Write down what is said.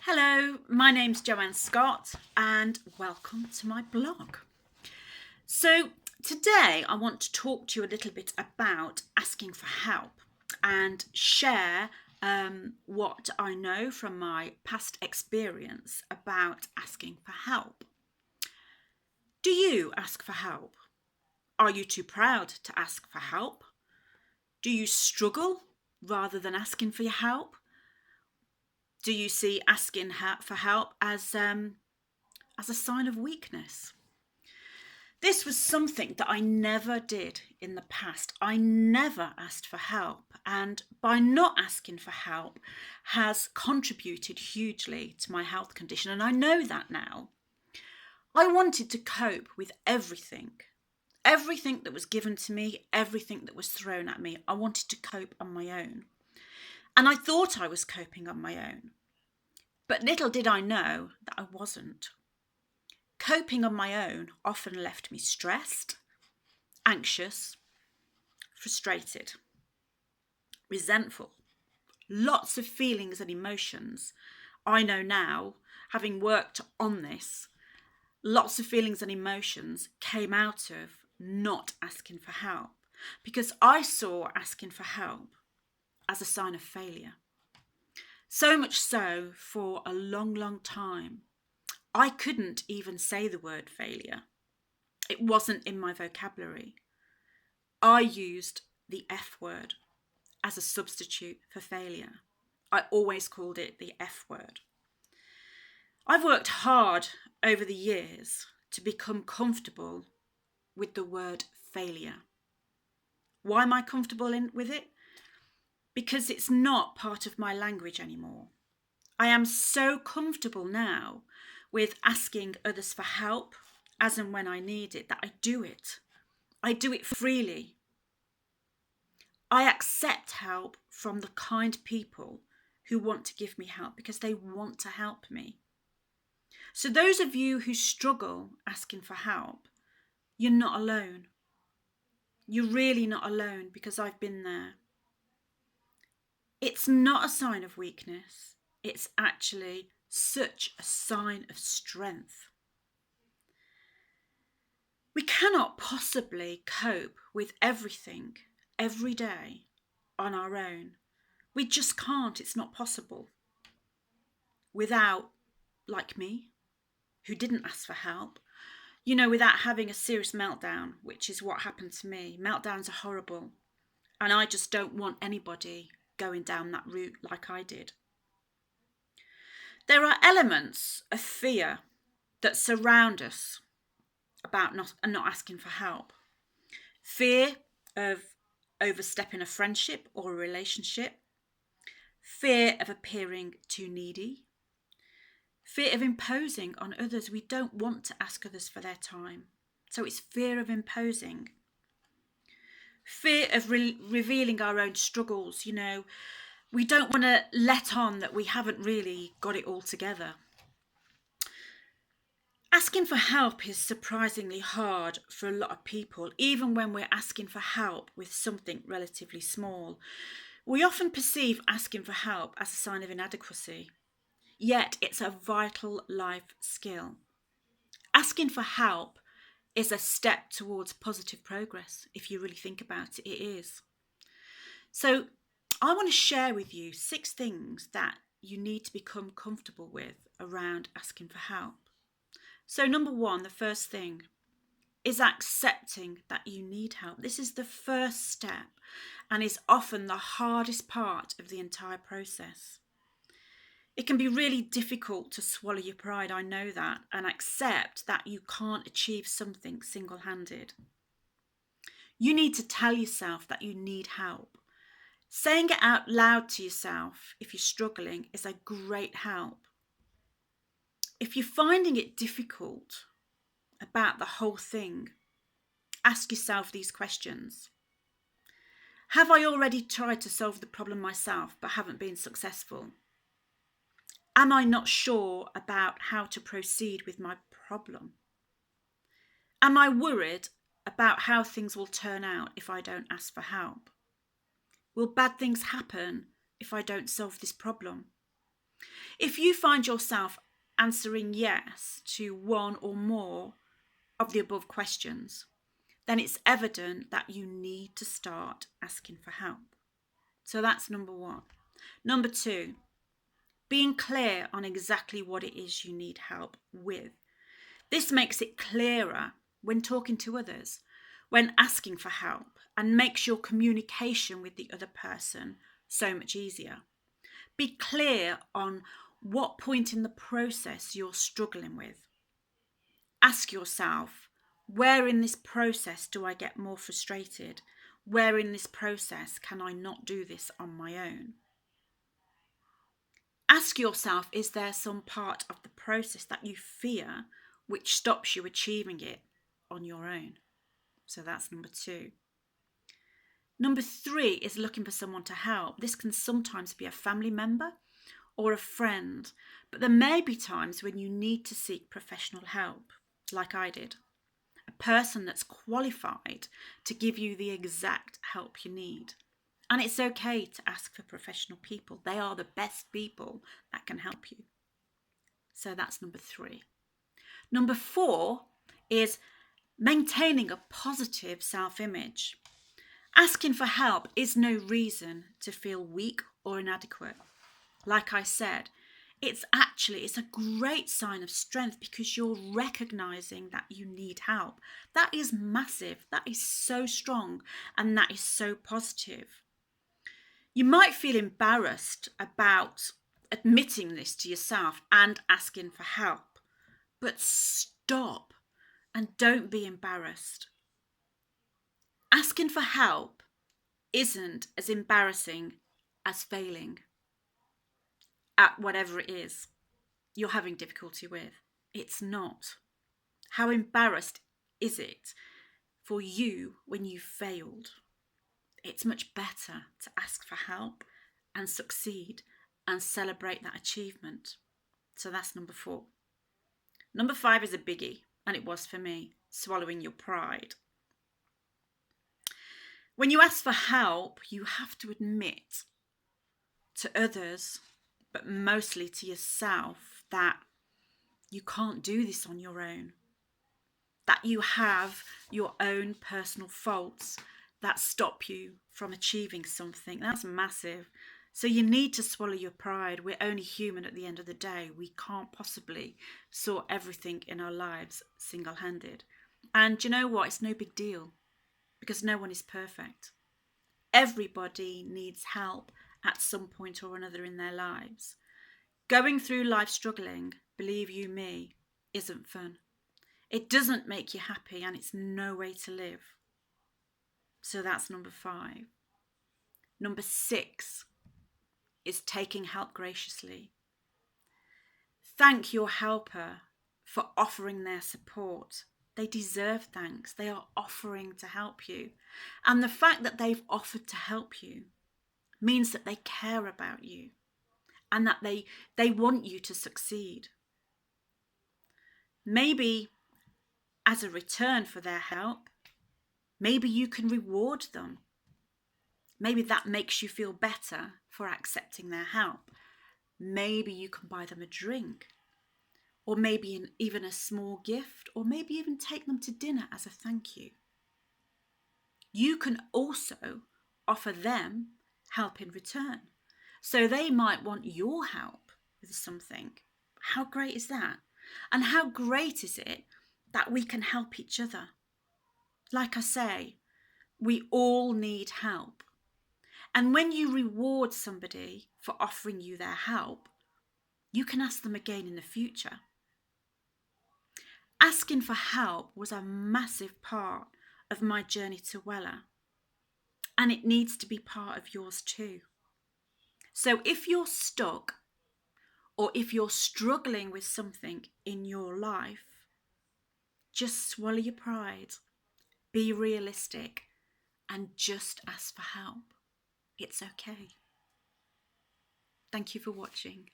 Hello, my name's Joanne Scott and welcome to my blog. So today I want to talk to you a little bit about asking for help and share what I know from my past experience about asking for help. Do you ask for help? Are you too proud to ask for help? Do you struggle rather than asking for your help? Do you see asking for help as a sign of weakness? This was something that I never did in the past. I never asked for help, and by not asking for help has contributed hugely to my health condition, and I know that now. I wanted to cope with everything that was given to me, everything that was thrown at me. I wanted to cope on my own, and I thought I was coping on my own, but little did I know that I wasn't. Coping on my own often left me stressed, anxious, frustrated, resentful, lots of feelings and emotions. I know now, having worked on this, lots of feelings and emotions came out of not asking for help because I saw asking for help as a sign of failure. So much so for a long, long time, I couldn't even say the word failure. It wasn't in my vocabulary. I used the F word as a substitute for failure. I always called it the F word. I've worked hard over the years to become comfortable with the word failure. Why am I comfortable with it? Because it's not part of my language anymore. I am so comfortable now with asking others for help as and when I need it that I do it. I do it freely. I accept help from the kind people who want to give me help because they want to help me. So those of you who struggle asking for help, you're not alone. You're really not alone because I've been there. It's not a sign of weakness. It's actually such a sign of strength. We cannot possibly cope with everything every day on our own. We just can't. It's not possible. Without, like me, who didn't ask for help, without having a serious meltdown, which is what happened to me. Meltdowns are horrible. And I just don't want anybody going down that route like I did. There are elements of fear that surround us about not asking for help. Fear of overstepping a friendship or a relationship. Fear of appearing too needy. Fear of imposing on others. We don't want to ask others for their time. So it's fear of imposing. Fear of revealing our own struggles. We don't want to let on that we haven't really got it all together. Asking for help is surprisingly hard for a lot of people, even when we're asking for help with something relatively small. We often perceive asking for help as a sign of inadequacy, yet it's a vital life skill. Asking for help is a step towards positive progress. If you really think about it, it is. So I want to share with you 6 things that you need to become comfortable with around asking for help. So number 1, the first thing is accepting that you need help. This is the first step and is often the hardest part of the entire process. It can be really difficult to swallow your pride, I know that, and accept that you can't achieve something single-handed. You need to tell yourself that you need help. Saying it out loud to yourself if you're struggling is a great help. If you're finding it difficult about the whole thing, ask yourself these questions. Have I already tried to solve the problem myself but haven't been successful? Am I not sure about how to proceed with my problem? Am I worried about how things will turn out if I don't ask for help? Will bad things happen if I don't solve this problem? If you find yourself answering yes to one or more of the above questions, then it's evident that you need to start asking for help. So that's number one. Number two, being clear on exactly what it is you need help with. This makes it clearer when talking to others, when asking for help, and makes your communication with the other person so much easier. Be clear on what point in the process you're struggling with. Ask yourself, where in this process do I get more frustrated? Where in this process can I not do this on my own? Ask yourself, is there some part of the process that you fear which stops you achieving it on your own? So that's number two. Number three is looking for someone to help. This can sometimes be a family member or a friend, but there may be times when you need to seek professional help, like I did. A person that's qualified to give you the exact help you need. And it's okay to ask for professional people. They are the best people that can help you. So that's number three. Number four is maintaining a positive self-image. Asking for help is no reason to feel weak or inadequate. Like I said, it's a great sign of strength because you're recognizing that you need help. That is massive. That is so strong, and that is so positive. You might feel embarrassed about admitting this to yourself and asking for help, but stop and don't be embarrassed. Asking for help isn't as embarrassing as failing at whatever it is you're having difficulty with. It's not. How embarrassed is it for you when you failed? It's much better to ask for help and succeed and celebrate that achievement. So that's number four. Number five is a biggie, and it was for me, swallowing your pride. When you ask for help, you have to admit to others, but mostly to yourself, that you can't do this on your own, that you have your own personal faults that stop you from achieving something. That's massive. So you need to swallow your pride. We're only human at the end of the day. We can't possibly sort everything in our lives single-handed. And you know what? It's no big deal because no one is perfect. Everybody needs help at some point or another in their lives. Going through life struggling, believe you me, isn't fun. It doesn't make you happy, and it's no way to live. So that's number five. Number six is taking help graciously. Thank your helper for offering their support. They deserve thanks. They are offering to help you. And the fact that they've offered to help you means that they care about you and that they want you to succeed. Maybe as a return for their help, maybe you can reward them. Maybe that makes you feel better for accepting their help. Maybe you can buy them a drink, or maybe even a small gift, or maybe even take them to dinner as a thank you. You can also offer them help in return. So they might want your help with something. How great is that? And how great is it that we can help each other? Like I say, we all need help. And when you reward somebody for offering you their help, you can ask them again in the future. Asking for help was a massive part of my journey to Wella, and it needs to be part of yours too. So if you're stuck, or if you're struggling with something in your life, just swallow your pride, be realistic, and just ask for help. It's okay. Thank you for watching.